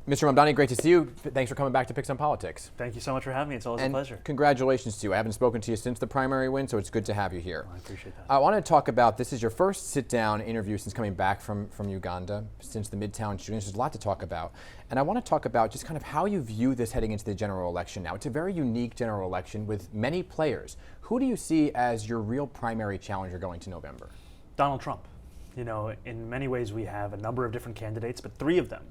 Mr. Mamdani, great to see you. Thanks for coming back to PIX on Politics. Thank you so much for having me. It's always a pleasure. Congratulations to you. I haven't spoken to you since the primary win, so it's good to have you here. I appreciate that. I want to talk about, this is your first sit-down interview since coming back from Uganda, since the Midtown shootings. There's a lot to talk about. And I want to talk about just kind of how you view this heading into the general election now. It's a very unique general election with many players. Who do you see as your real primary challenger going to November? Donald Trump. You know, in many ways we have a number of different candidates, but three of them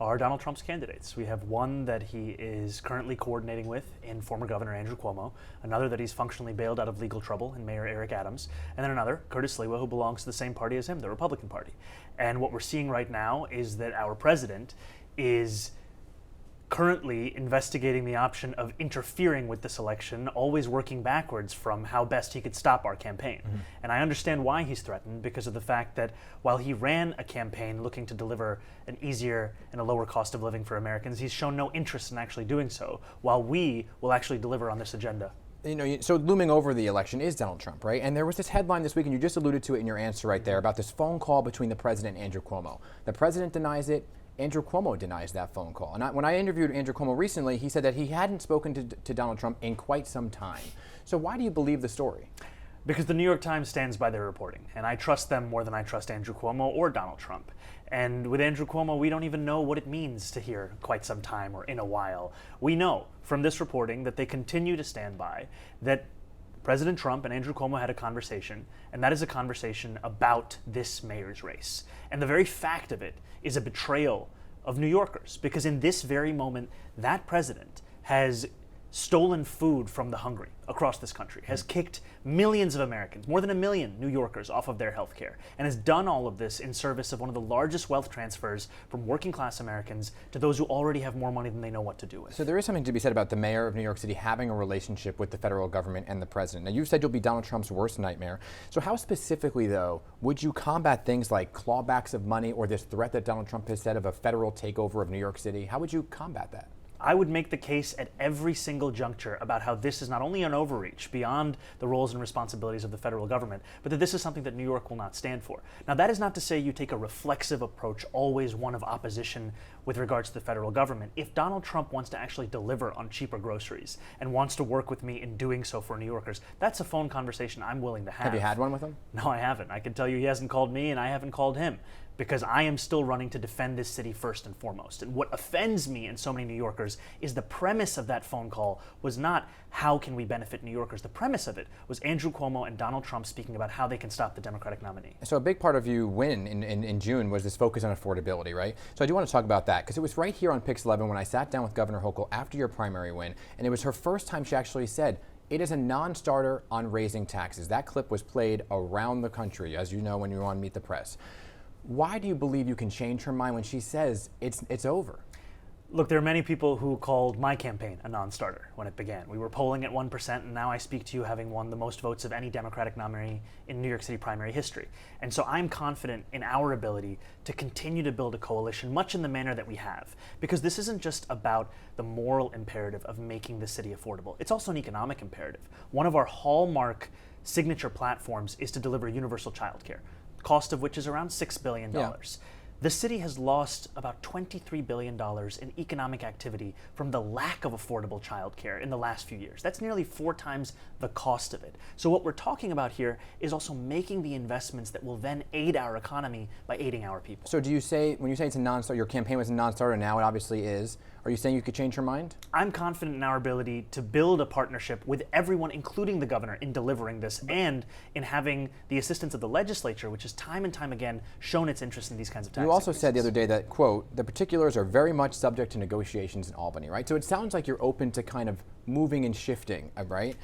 are Donald Trump's candidates. We have one that he is currently coordinating with in former Governor Andrew Cuomo, another that he's functionally bailed out of legal trouble in Mayor Eric Adams, and then another, Curtis Sliwa, who belongs to the same party as him, the Republican Party. And what we're seeing right now is that our president is currently investigating the option of interfering with this election, always working backwards from how best he could stop our campaign. Mm-hmm. And I understand why he's threatened, because of the fact that while he ran a campaign looking to deliver an easier and a lower cost of living for Americans, he's shown no interest in actually doing so, while we will actually deliver on this agenda. You know, so looming over the election is Donald Trump, right? And there was this headline this week, and you just alluded to it in your answer right there, about this phone call between the president and Andrew Cuomo. The president denies it. Andrew Cuomo denies that phone call. And when I interviewed Andrew Cuomo recently, he said that he hadn't spoken to Donald Trump in quite some time. So why do you believe the story? Because the New York Times stands by their reporting, and I trust them more than I trust Andrew Cuomo or Donald Trump. And with Andrew Cuomo, we don't even know what it means to hear quite some time or in a while. We know from this reporting that they continue to stand by that President Trump and Andrew Cuomo had a conversation, and that is a conversation about this mayor's race. And the very fact of it is a betrayal of New Yorkers, because in this very moment, that president has stolen food from the hungry across this country, has kicked millions of Americans, more than 1 million New Yorkers, off of their health care, and has done all of this in service of one of the largest wealth transfers from working class Americans to those who already have more money than they know what to do with. So there is something to be said about the mayor of New York City having a relationship with the federal government and the president. Now, you said you'll be Donald Trump's worst nightmare. So how specifically, though, would you combat things like clawbacks of money or this threat that Donald Trump has said of a federal takeover of New York City? How would you combat that? I would make the case at every single juncture about how this is not only an overreach beyond the roles and responsibilities of the federal government, but that this is something that New York will not stand for. Now, that is not to say you take a reflexive approach, always one of opposition with regards to the federal government. If Donald Trump wants to actually deliver on cheaper groceries and wants to work with me in doing so for New Yorkers, that's a phone conversation I'm willing to have. Have you had one with him? No, I haven't. I can tell you he hasn't called me and I haven't called him, because I am still running to defend this city first and foremost. And what offends me and so many New Yorkers is the premise of that phone call was not how can we benefit New Yorkers. The premise of it was Andrew Cuomo and Donald Trump speaking about how they can stop the Democratic nominee. So a big part of you win in June was this focus on affordability, right? So I do want to talk about that, because it was right here on PIX 11 when I sat down with Governor Hochul after your primary win, and it was her first time she actually said, it is a non-starter on raising taxes. That clip was played around the country, as you know, when you were on Meet the Press. Why do you believe you can change her mind when she says it's over? Look, there are many people who called my campaign a non-starter when it began. We were polling at 1%, and now I speak to you having won the most votes of any Democratic nominee in New York City primary history. And so I'm confident in our ability to continue to build a coalition, much in the manner that we have. Because this isn't just about the moral imperative of making the city affordable. It's also an economic imperative. One of our hallmark signature platforms is to deliver universal childcare, cost of which is around $6 billion. Yeah. The city has lost about $23 billion in economic activity from the lack of affordable childcare in the last few years. That's nearly 4 times the cost of it. So what we're talking about here is also making the investments that will then aid our economy by aiding our people. So do you say, when you say it's a non-starter, your campaign was a non-starter, now it obviously is, are you saying you could change your mind? I'm confident in our ability to build a partnership with everyone, including the governor, in delivering this and in having the assistance of the legislature, which has time and time again shown its interest in these kinds of tax You also increases. said the other day that, quote, the particulars are very much subject to negotiations in Albany, right? So it sounds like you're open to kind of moving and shifting, right?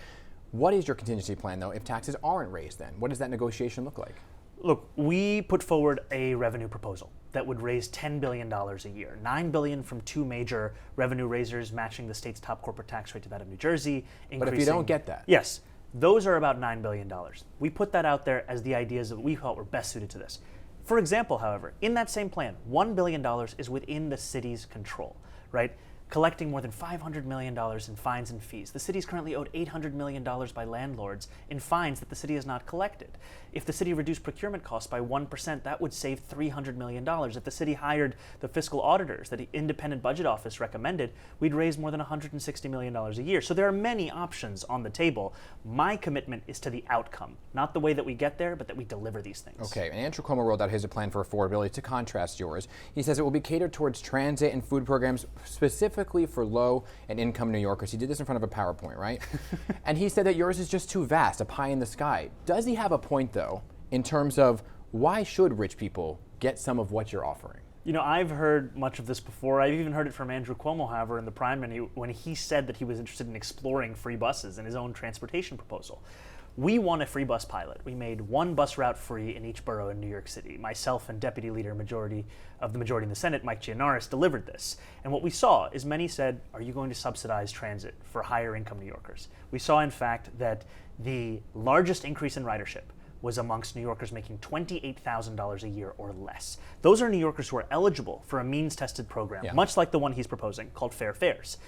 What is your contingency plan, though, if taxes aren't raised then? What does that negotiation look like? Look, we put forward a revenue proposal that would raise $10 billion a year, $9 billion from 2 major revenue raisers, matching the state's top corporate tax rate to that of New Jersey. But if you don't get that? Yes, those are about $9 billion. We put that out there as the ideas that we thought were best suited to this. For example, however, in that same plan, $1 billion is within the city's control, right? collecting more than $500 million in fines and fees. The city is currently owed $800 million by landlords in fines that the city has not collected. If the city reduced procurement costs by 1%, that would save $300 million. If the city hired the fiscal auditors that the independent budget office recommended, we'd raise more than $160 million a year. So there are many options on the table. My commitment is to the outcome, not the way that we get there, but that we deliver these things. Okay, and Andrew Cuomo rolled out his plan for affordability to contrast yours. He says it will be catered towards transit and food programs specifically for low and income New Yorkers. He did this in front of a PowerPoint, right? And he said that yours is just too vast, a pie in the sky. Does he have a point, though, in terms of why should rich people get some of what you're offering? You know, I've heard much of this before. I've even heard it from Andrew Cuomo, however, in the primary when he said that he was interested in exploring free buses in his own transportation proposal. We won a free bus pilot. We made one bus route free in each borough in New York City. Myself and Deputy Leader of the majority in the Senate, Mike Gianaris, delivered this. And what we saw is many said, are you going to subsidize transit for higher income New Yorkers? We saw, in fact, that the largest increase in ridership was amongst New Yorkers making $28,000 a year or less. Those are New Yorkers who are eligible for a means-tested program, much like the one he's proposing, called Fair Fares.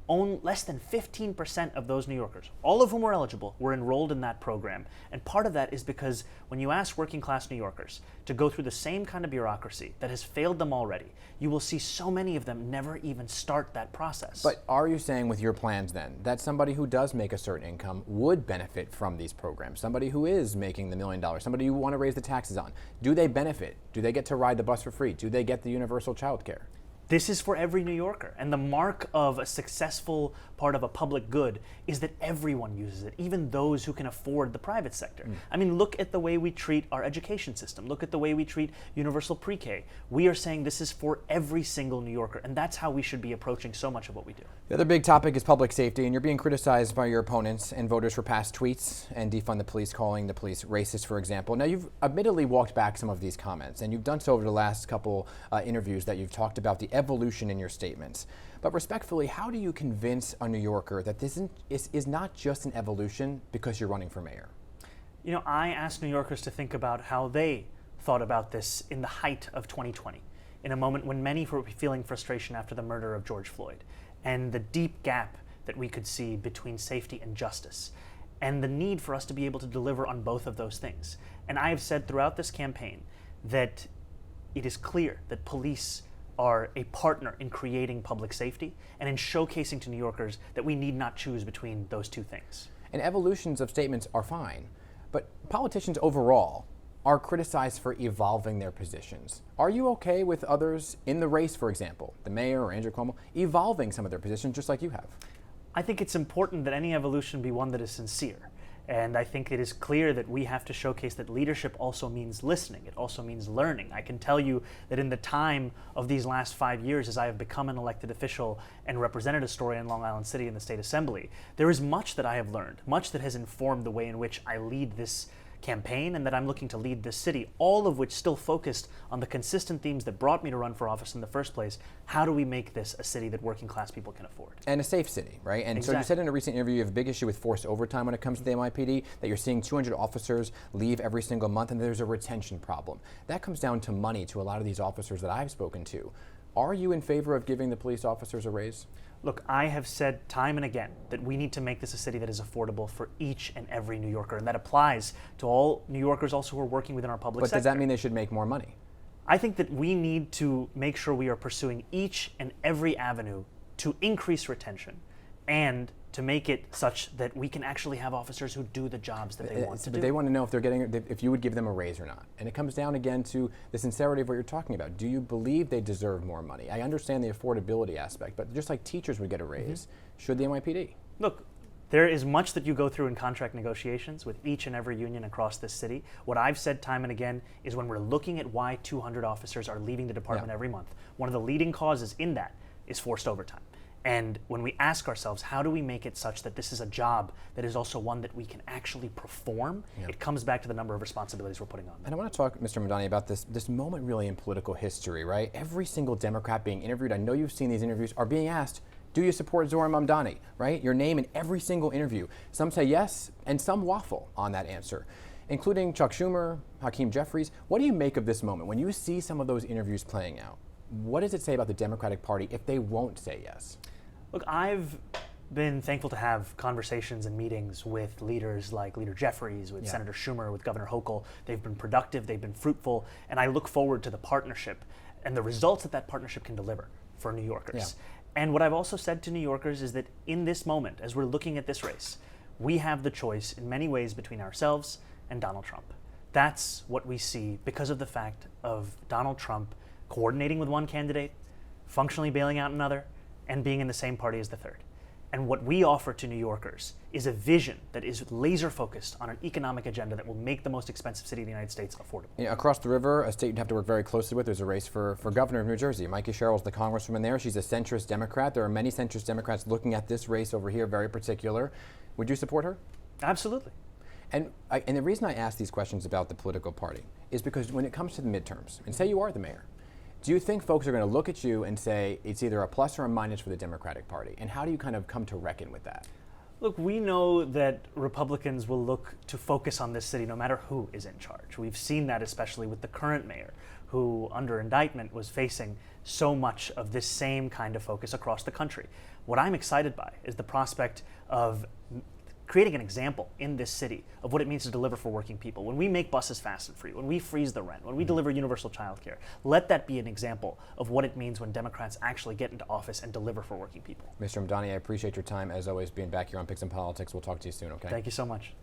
Less than 15% of those New Yorkers, all of whom were eligible, were enrolled in that program. And part of that is because when you ask working class New Yorkers to go through the same kind of bureaucracy that has failed them already, you will see so many of them never even start that process. But are you saying with your plans then that somebody who does make a certain income would benefit from these programs? Somebody who is making the $1 million, somebody you want to raise the taxes on, do they benefit? Do they get to ride the bus for free? Do they get the universal child care? This is for every New Yorker, and the mark of a successful part of a public good is that everyone uses it, even those who can afford the private sector. I mean, look at the way we treat our education system. Look at the way we treat universal pre-K. We are saying this is for every single New Yorker, and that's how we should be approaching so much of what we do. The other big topic is public safety, and you're being criticized by your opponents and voters for past tweets and defund the police, calling the police racist, for example. Now, you've admittedly walked back some of these comments, and you've done so over the last couple interviews that you've talked about the evolution in your statements. But respectfully, how do you convince a New Yorker that this is not just an evolution because you're running for mayor? You know, I asked New Yorkers to think about how they thought about this in the height of 2020, in a moment when many were feeling frustration after the murder of George Floyd, and the deep gap that we could see between safety and justice, and the need for us to be able to deliver on both of those things. And I have said throughout this campaign that it is clear that police are a partner in creating public safety and in showcasing to New Yorkers that we need not choose between those two things. And evolutions of statements are fine, but politicians overall are criticized for evolving their positions. Are you okay with others in the race, for example, the mayor or Andrew Cuomo, evolving some of their positions just like you have? I think it's important that any evolution be one that is sincere. And I think it is clear that we have to showcase that leadership also means listening. It also means learning. I can tell you that in the time of these last 5 years, as I have become an elected official and represented Astoria and Long Island City in the State Assembly, there is much that I have learned, much that has informed the way in which I lead this campaign and that I'm looking to lead this city, all of which still focused on the consistent themes that brought me to run for office in the first place. How do we make this a city that working class people can afford? And a safe city, right? And Exactly. So you said in a recent interview you have a big issue with forced overtime when it comes to the NYPD, that you're seeing 200 officers leave every single month and there's a retention problem. That comes down to money to a lot of these officers that I've spoken to. Are you in favor of giving the police officers a raise? Look, I have said time and again that we need to make this a city that is affordable for each and every New Yorker, and that applies to all New Yorkers also who are working within our public sector. But does that mean they should make more money? I think that we need to make sure we are pursuing each and every avenue to increase retention and to make it such that we can actually have officers who do the jobs that they want to do. But they want to know if they're getting, if you would give them a raise or not. And it comes down again to the sincerity of what you're talking about. Do you believe they deserve more money? I understand the affordability aspect, but just like teachers would get a raise, should the NYPD? Look, there is much that you go through in contract negotiations with each and every union across this city. What I've said time and again is when we're looking at why 200 officers are leaving the department every month, one of the leading causes in that is forced overtime. And when we ask ourselves, how do we make it such that this is a job that is also one that we can actually perform, it comes back to the number of responsibilities we're putting on them. And I want to talk, Mr. Mamdani, about this moment really in political history, right? Every single Democrat being interviewed, I know you've seen these interviews, are being asked, do you support Zohran Mamdani, right? Your name in every single interview. Some say yes, and some waffle on that answer, including Chuck Schumer, Hakeem Jeffries. What do you make of this moment? When you see some of those interviews playing out, what does it say about the Democratic Party if they won't say yes? Look, I've been thankful to have conversations and meetings with leaders like Leader Jeffries, with Senator Schumer, with Governor Hochul. They've been productive, they've been fruitful, and I look forward to the partnership and the results that that partnership can deliver for New Yorkers. And what I've also said to New Yorkers is that in this moment, as we're looking at this race, we have the choice in many ways between ourselves and Donald Trump. That's what we see because of the fact of Donald Trump coordinating with one candidate, functionally bailing out another, and being in the same party as the third. And what we offer to New Yorkers is a vision that is laser focused on an economic agenda that will make the most expensive city in the United States affordable. Across the river, a state you'd have to work very closely with, there's a race for governor of New Jersey. Mikey Sherrill's the congresswoman there. She's a centrist Democrat. There are many centrist Democrats looking at this race over here, very particular. Would you support her? Absolutely. And the reason I ask these questions about the political party is because when it comes to the midterms, and say you are the mayor, do you think folks are going to look at you and say it's either a plus or a minus for the Democratic Party? And how do you kind of come to reckon with that? Look, we know that Republicans will look to focus on this city no matter who is in charge. We've seen that especially with the current mayor, who under indictment was facing so much of this same kind of focus across the country. What I'm excited by is the prospect of creating an example in this city of what it means to deliver for working people. When we make buses fast and free, when we freeze the rent, when we deliver universal childcare, let that be an example of what it means when Democrats actually get into office and deliver for working people. Mr. Mamdani, I appreciate your time, as always, being back here on PIX and Politics. We'll talk to you soon, okay? Thank you so much.